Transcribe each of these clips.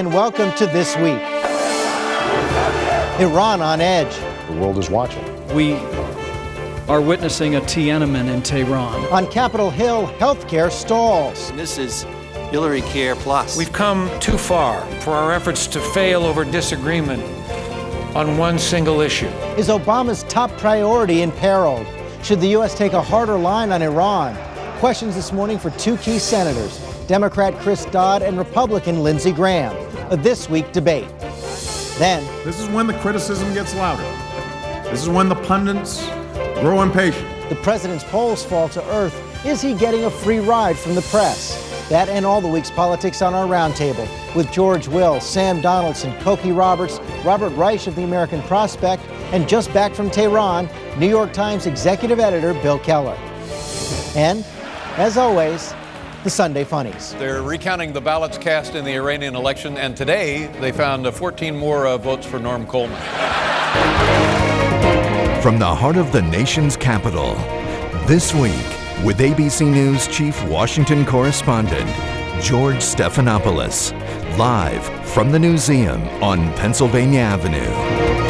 And welcome to This Week. Iran on edge. The world is watching. We are witnessing a Tiananmen in Tehran. On Capitol Hill, healthcare stalls. This is Hillary Care Plus. We've come too far for our efforts to fail over disagreement on one single issue. Is Obama's top priority imperiled? Should the U.S. take a harder line on Iran? Questions this morning for two key senators, Democrat Chris Dodd and Republican Lindsey Graham. A This Week debate. Then, this is when the criticism gets louder. This is when the pundits grow impatient. The president's polls fall to earth. Is he getting a free ride from the press? That and all the week's politics on our roundtable with George Will, Sam Donaldson, Cokie Roberts, Robert Reich of the American Prospect, and just back from Tehran, New York Times executive editor Bill Keller. And, as always, the Sunday Funnies. They're recounting the ballots cast in the Iranian election, and today they found 14 more votes for Norm Coleman. From the heart of the nation's capital, This Week, with ABC News Chief Washington Correspondent George Stephanopoulos, live from the Newseum on Pennsylvania Avenue.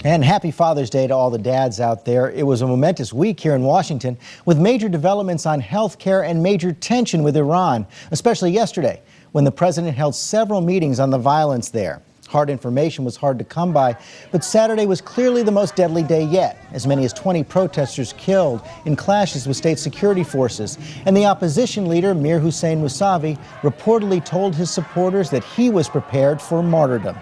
And happy Father's Day to all the dads out there. It was a momentous week here in Washington with major developments on health care and major tension with Iran, especially yesterday when the president held several meetings on the violence there. Hard information was hard to come by, but Saturday was clearly the most deadly day yet. As many as 20 protesters killed in clashes with state security forces. And the opposition leader, Mir Hussein Mousavi, reportedly told his supporters that he was prepared for martyrdom.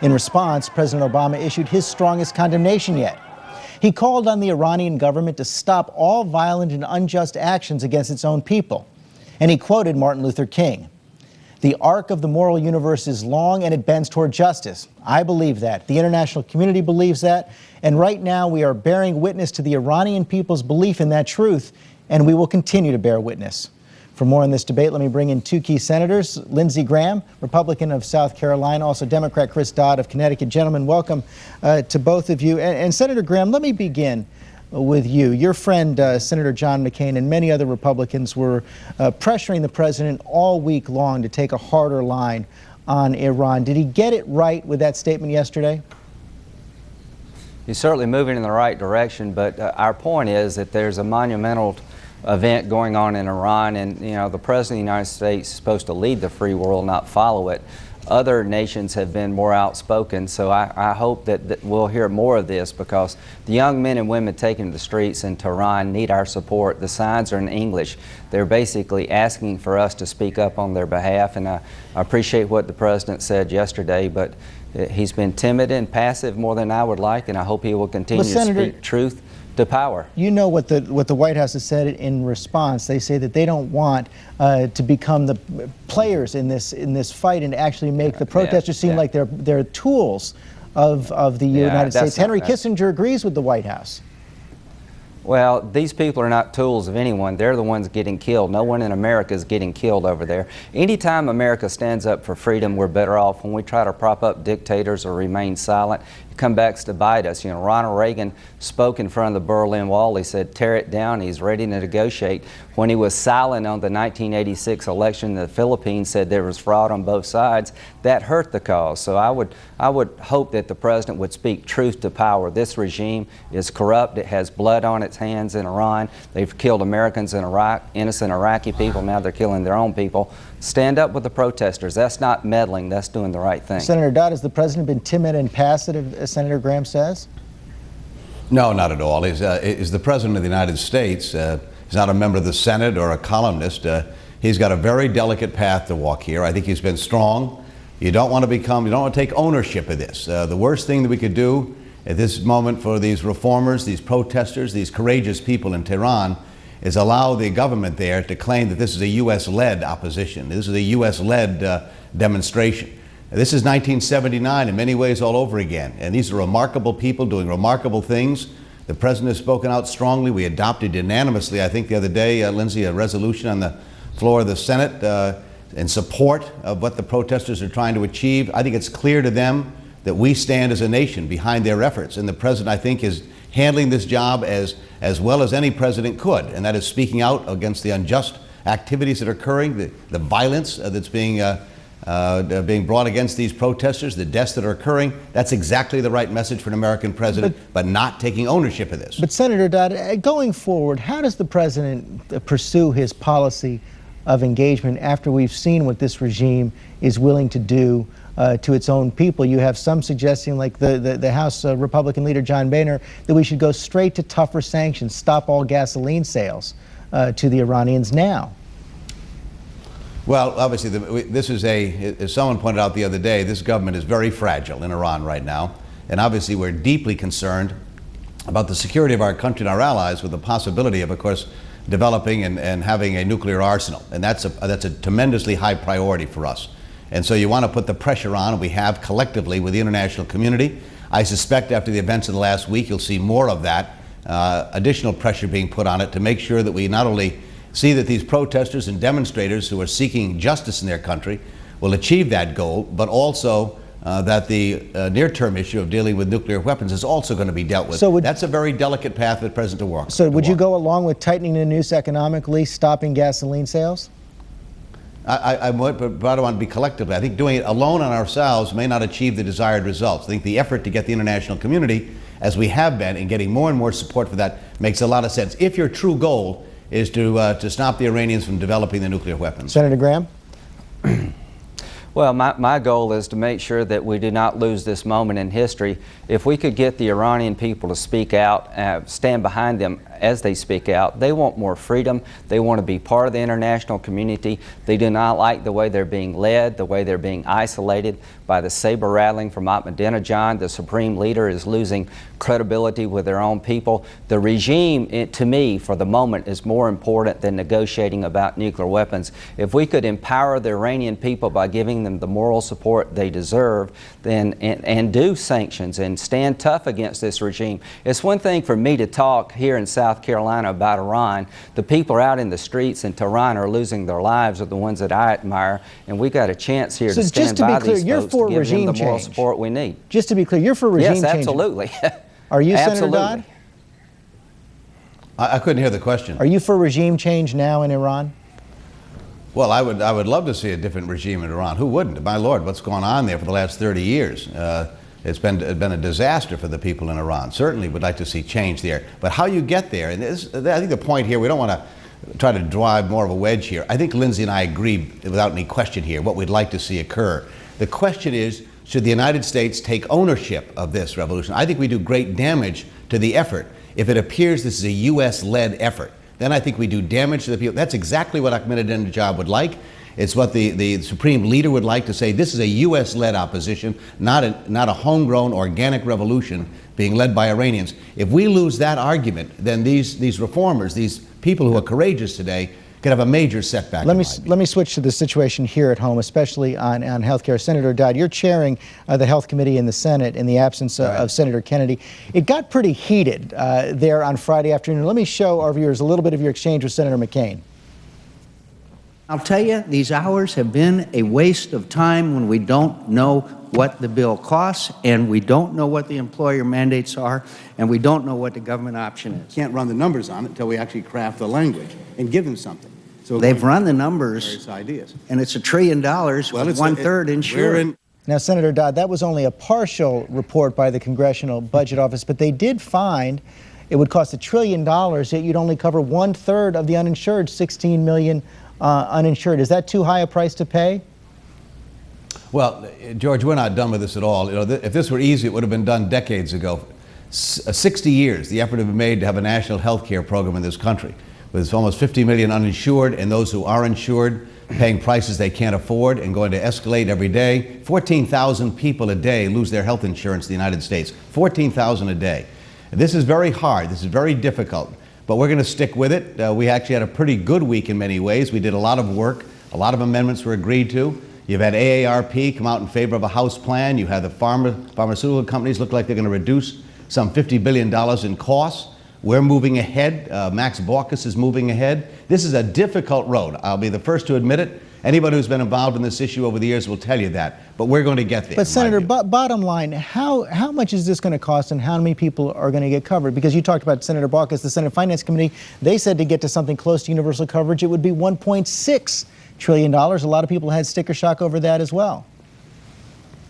In response, President Obama issued his strongest condemnation yet. He called on the Iranian government to stop all violent and unjust actions against its own people. And he quoted Martin Luther King. "The arc of the moral universe is long and it bends toward justice." I believe that. The international community believes that. And right now we are bearing witness to the Iranian people's belief in that truth, and we will continue to bear witness. For more on this debate, let me bring in two key senators. Lindsey Graham, Republican of South Carolina, also Democrat Chris Dodd of Connecticut. Gentlemen, welcome to both of you. And Senator Graham, let me begin with you. Your friend, Senator John McCain, and many other Republicans were pressuring the president all week long to take a harder line on Iran. Did he get it right with that statement yesterday? He's certainly moving in the right direction, but our point is that there's a monumental event going on in Iran, and the President of the United States is supposed to lead the free world, not follow it. Other nations have been more outspoken, so I hope that we'll hear more of this, because the young men and women taking to the streets in Tehran need our support. The signs are in English. They're basically asking for us to speak up on their behalf, and I appreciate what the President said yesterday, but he's been timid and passive more than I would like, and I hope he will continue to speak truth to power. You know what the White House has said in response. They say that they don't want to become the players in this fight and actually make the protesters seem like they're tools of the United States. Henry Kissinger agrees with the White House. Well, these people are not tools of anyone. They're the ones getting killed. No one in America is getting killed over there. Anytime America stands up for freedom, we're better off. When we try to prop up dictators or remain silent, it comes back to bite us. Ronald Reagan spoke in front of the Berlin Wall. He said, tear it down. He's ready to negotiate. When he was silent on the 1986 election, the Philippines said there was fraud on both sides. That hurt the cause. So I would hope that the president would speak truth to power. This regime is corrupt. It has blood on its hands in Iran. They've killed Americans in Iraq, innocent Iraqi people. Now they're killing their own people. Stand up with the protesters. That's not meddling. That's doing the right thing. Senator Dodd, has the president been timid and passive, as Senator Graham says? No, not at all. He's the president of the United States. He's not a member of the Senate or a columnist. He's got a very delicate path to walk here. I think he's been strong. You don't want to take ownership of this. The worst thing that we could do at this moment for these reformers, these protesters, these courageous people in Tehran, is allow the government there to claim that this is a U.S.-led opposition. This is a U.S.-led demonstration. This is 1979 in many ways all over again. And these are remarkable people doing remarkable things. The president has spoken out strongly. We adopted unanimously, I think the other day, Lindsey, a resolution on the floor of the Senate in support of what the protesters are trying to achieve. I think it's clear to them that we stand as a nation behind their efforts. And the president, I think, is handling this job as well as any president could, and that is speaking out against the unjust activities that are occurring, the violence that's being brought against these protesters, the deaths that are occurring. That's exactly the right message for an American president, but not taking ownership of this. But Senator Dodd, going forward, how does the president pursue his policy of engagement after we've seen what this regime is willing to do to its own people? You have some suggesting, like the House Republican leader John Boehner, that we should go straight to tougher sanctions, stop all gasoline sales to the Iranians now. Well, obviously, this is as someone pointed out the other day, this government is very fragile in Iran right now. And obviously, we're deeply concerned about the security of our country and our allies, with the possibility of course, developing and having a nuclear arsenal. And that's a tremendously high priority for us. And so you want to put the pressure on, and we have collectively with the international community. I suspect after the events of the last week, you'll see more of that, additional pressure being put on it to make sure that we not only see that these protesters and demonstrators who are seeking justice in their country will achieve that goal, but also that the near-term issue of dealing with nuclear weapons is also going to be dealt with. So that's a very delicate path for the president to walk. So would you go along with tightening the noose economically, stopping gasoline sales? I would, but I want to be collectively. I think doing it alone on ourselves may not achieve the desired results. I think the effort to get the international community, as we have been, and getting more and more support for that, makes a lot of sense. If your true goal is to stop the Iranians from developing the nuclear weapons. Senator Graham? Well, my goal is to make sure that we do not lose this moment in history. If we could get the Iranian people to speak out, stand behind them as they speak out, they want more freedom. They want to be part of the international community. They do not like the way they're being led, the way they're being isolated by the saber rattling from Ahmadinejad. The supreme leader is losing credibility with their own people. The regime, to me, for the moment, is more important than negotiating about nuclear weapons. If we could empower the Iranian people by giving them the moral support they deserve, then and do sanctions and stand tough against this regime. It's one thing for me to talk here in South Carolina about Iran. The people out in the streets in Tehran are losing their lives, are the ones that I admire, and we got a chance here to stand by these folks to give them the moral support we need. Just to be clear, you're for regime change? Yes, absolutely. Are you, absolutely. Senator Dodd? I couldn't hear the question. Are you for regime change now in Iran? Well, I would love to see a different regime in Iran. Who wouldn't? My Lord, what's gone on there for the last 30 years? It's been a disaster for the people in Iran. Certainly would like to see change there. But how you get there, and I think the point here, we don't want to try to drive more of a wedge here. I think Lindsay and I agree without any question here what we'd like to see occur. The question is, should the United States take ownership of this revolution? I think we do great damage to the effort if it appears this is a U.S.-led effort. Then I think we do damage to the people. That's exactly what Ahmadinejad would like. It's what the supreme leader would like, to say this is a U.S.-led opposition, not a homegrown organic revolution being led by Iranians. If we lose that argument, then these reformers, these people who are courageous today, could have a major setback. Let me switch to the situation here at home, especially on health care. Senator Dodd, you're chairing the Health Committee in the Senate in the absence of Senator Kennedy. It got pretty heated there on Friday afternoon. Let me show our viewers a little bit of your exchange with Senator McCain. I'll tell you, these hours have been a waste of time when we don't know what the bill costs, and we don't know what the employer mandates are, and we don't know what the government option is. Can't run the numbers on it until we actually craft the language and give them something. So they've run the numbers, various ideas, and it's $1 trillion with one-third insured. Now, Senator Dodd, that was only a partial report by the Congressional Budget Office, but they did find it would cost $1 trillion, yet you'd only cover 1/3 of the uninsured, 16 million uninsured. Is that too high a price to pay? Well, George, we're not done with this at all. You know, if this were easy, it would have been done decades ago. 60 years, the effort has been made to have a national health care program in this country, with almost 50 million uninsured, and those who are insured paying prices they can't afford and going to escalate every day. 14,000 people a day lose their health insurance in the United States. 14,000 a day. This is very hard. This is very difficult. But we're going to stick with it. We actually had a pretty good week in many ways. We did a lot of work. A lot of amendments were agreed to. You've had AARP come out in favor of a House plan. You have the pharmaceutical companies look like they're going to reduce some $50 billion in costs. We're moving ahead. Max Baucus is moving ahead. This is a difficult road. I'll be the first to admit it. Anybody who's been involved in this issue over the years will tell you that. But we're going to get there. But Senator, bottom line, how much is this going to cost, and how many people are going to get covered? Because you talked about Senator Baucus, the Senate Finance Committee. They said to get to something close to universal coverage, it would be $1.6 trillion. A lot of people had sticker shock over that as well.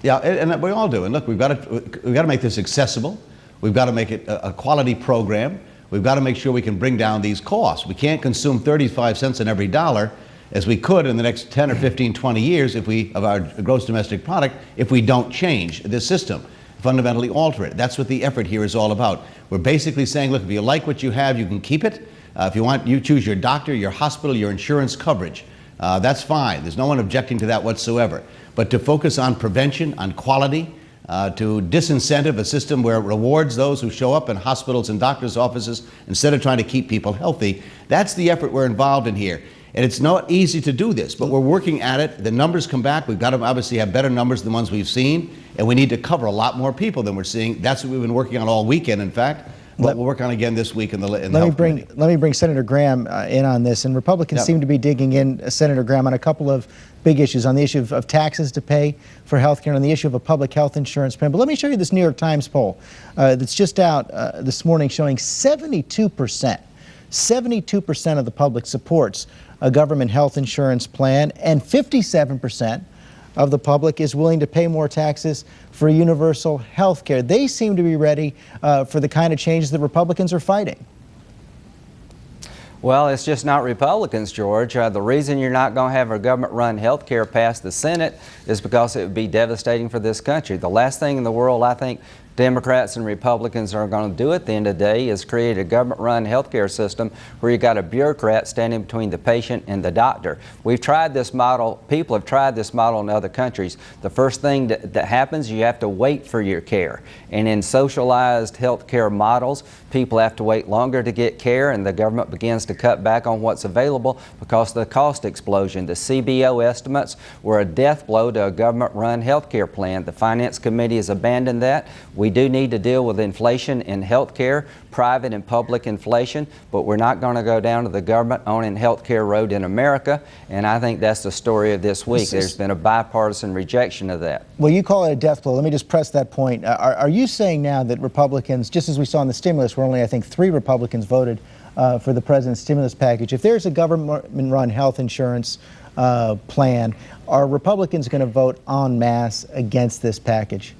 Yeah, and we all do. And look, we've got to make this accessible. We've got to make it a quality program. We've got to make sure we can bring down these costs. We can't consume 35 cents on every dollar as we could in the next 10 or 15, 20 years of our gross domestic product if we don't change this system, fundamentally alter it. That's what the effort here is all about. We're basically saying, look, if you like what you have, you can keep it. If you want, you choose your doctor, your hospital, your insurance coverage. That's fine. There's no one objecting to that whatsoever. But to focus on prevention, on quality, to disincentive a system where it rewards those who show up in hospitals and doctors' offices instead of trying to keep people healthy, that's the effort we're involved in here. And it's not easy to do this, but we're working at it. The numbers come back. We've got to obviously have better numbers than the ones we've seen, and we need to cover a lot more people than we're seeing. That's what we've been working on all weekend, in fact. But we'll work on again this week in the Health Committee. Let me bring Senator Graham in on this. And Republicans seem to be digging in, Senator Graham, on a couple of big issues, on the issue of taxes to pay for health care and on the issue of a public health insurance plan. But let me show you this New York Times poll that's just out this morning showing 72% of the public supports a government health insurance plan, and 57% of the public is willing to pay more taxes for universal health care. They seem to be ready for the kind of changes that Republicans are fighting. Well, it's just not Republicans, George. The reason you're not going to have a government-run health care pass the Senate is because it would be devastating for this country. The last thing in the world I think Democrats and Republicans are going to do at the end of the day is create a government-run health care system where you've got a bureaucrat standing between the patient and the doctor. We've tried this model. People have tried this model in other countries. The first thing that happens, you have to wait for your care. And in socialized health care models, people have to wait longer to get care, and the government begins to cut back on what's available because of the cost explosion. The CBO estimates were a death blow to a government-run health care plan. The Finance Committee has abandoned that. We do need to deal with inflation in health care, private and public inflation, but we're not going to go down to the government-owning health care road in America, and I think that's the story of this week. There's been a bipartisan rejection of that. Well, you call it a death blow. Let me just press that point. Are you saying now that Republicans, just as we saw in the stimulus, where only I think 3 Republicans voted for the president's stimulus package, if there's a government-run health insurance plan, are Republicans going to vote en masse against this package?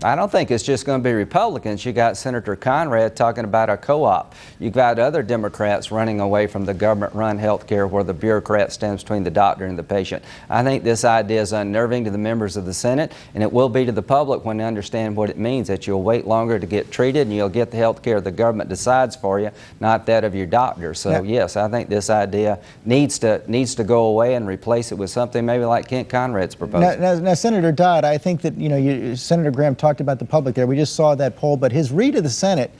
I don't think it's just going to be Republicans. You got Senator Conrad talking about a co-op. You got other Democrats running away from the government-run health care where the bureaucrat stands between the doctor and the patient. I think this idea is unnerving to the members of the Senate, and it will be to the public when they understand what it means, that you'll wait longer to get treated and you'll get the health care the government decides for you, not that of your doctor. So yes, I think this idea needs to go away and replace it with something maybe like Kent Conrad's proposal. Now, Senator Dodd, I think that Senator Graham talked about the public there. We just saw that poll, but his read of the Senate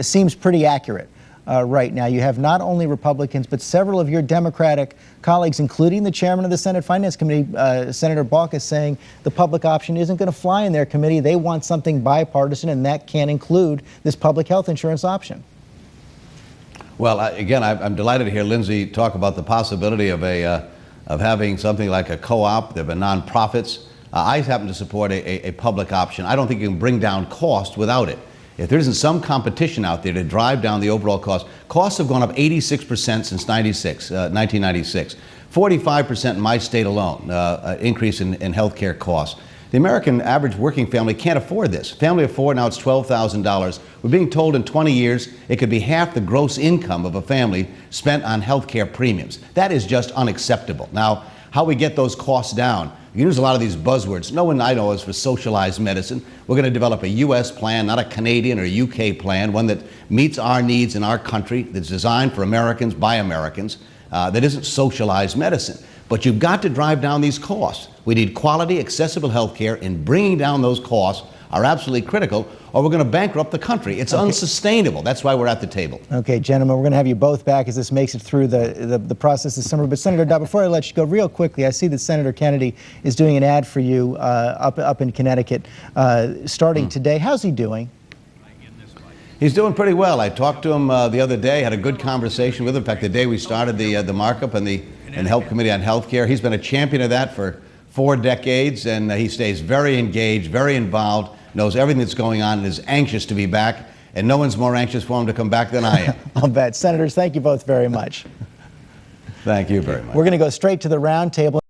seems pretty accurate right now. You have not only Republicans, but several of your Democratic colleagues, including the chairman of the Senate Finance Committee, Senator Baucus, saying the public option isn't going to fly in their committee. They want something bipartisan, and that can't include this public health insurance option. Well, again, I'm delighted to hear Lindsey talk about the possibility of having something like a co-op. There have been nonprofits. I happen to support a public option. I don't think you can bring down cost without it. If there isn't some competition out there to drive down the overall cost, costs have gone up 86% since 1996, 45% in my state alone, increase in healthcare costs. The American average working family can't afford this. Family of 4, now it's $12,000. We're being told in 20 years it could be half the gross income of a family spent on healthcare premiums. That is just unacceptable. Now, how we get those costs down? You use a lot of these buzzwords. No one I know is for socialized medicine. We're going to develop a U.S. plan, not a Canadian or U.K. plan, one that meets our needs in our country, that's designed for Americans by Americans, that isn't socialized medicine. But you've got to drive down these costs. We need quality, accessible health care, and bringing down those costs are absolutely critical, or we're going to bankrupt the country. It's unsustainable. That's why we're at the table. Okay, gentlemen, we're going to have you both back as this makes it through the process this summer. But Senator Dodd, before I let you go, real quickly, I see that Senator Kennedy is doing an ad for you up in Connecticut starting today. How's he doing? He's doing pretty well. I talked to him the other day, had a good conversation with him. In fact, the day we started the markup and the and the Help Committee on Health Care. He's been a champion of that for 4 decades, and he stays very engaged, very involved, knows everything that's going on, and is anxious to be back. And no one's more anxious for him to come back than I am. I'll bet. Senators, thank you both very much. Thank you very much. We're going to go straight to the round table.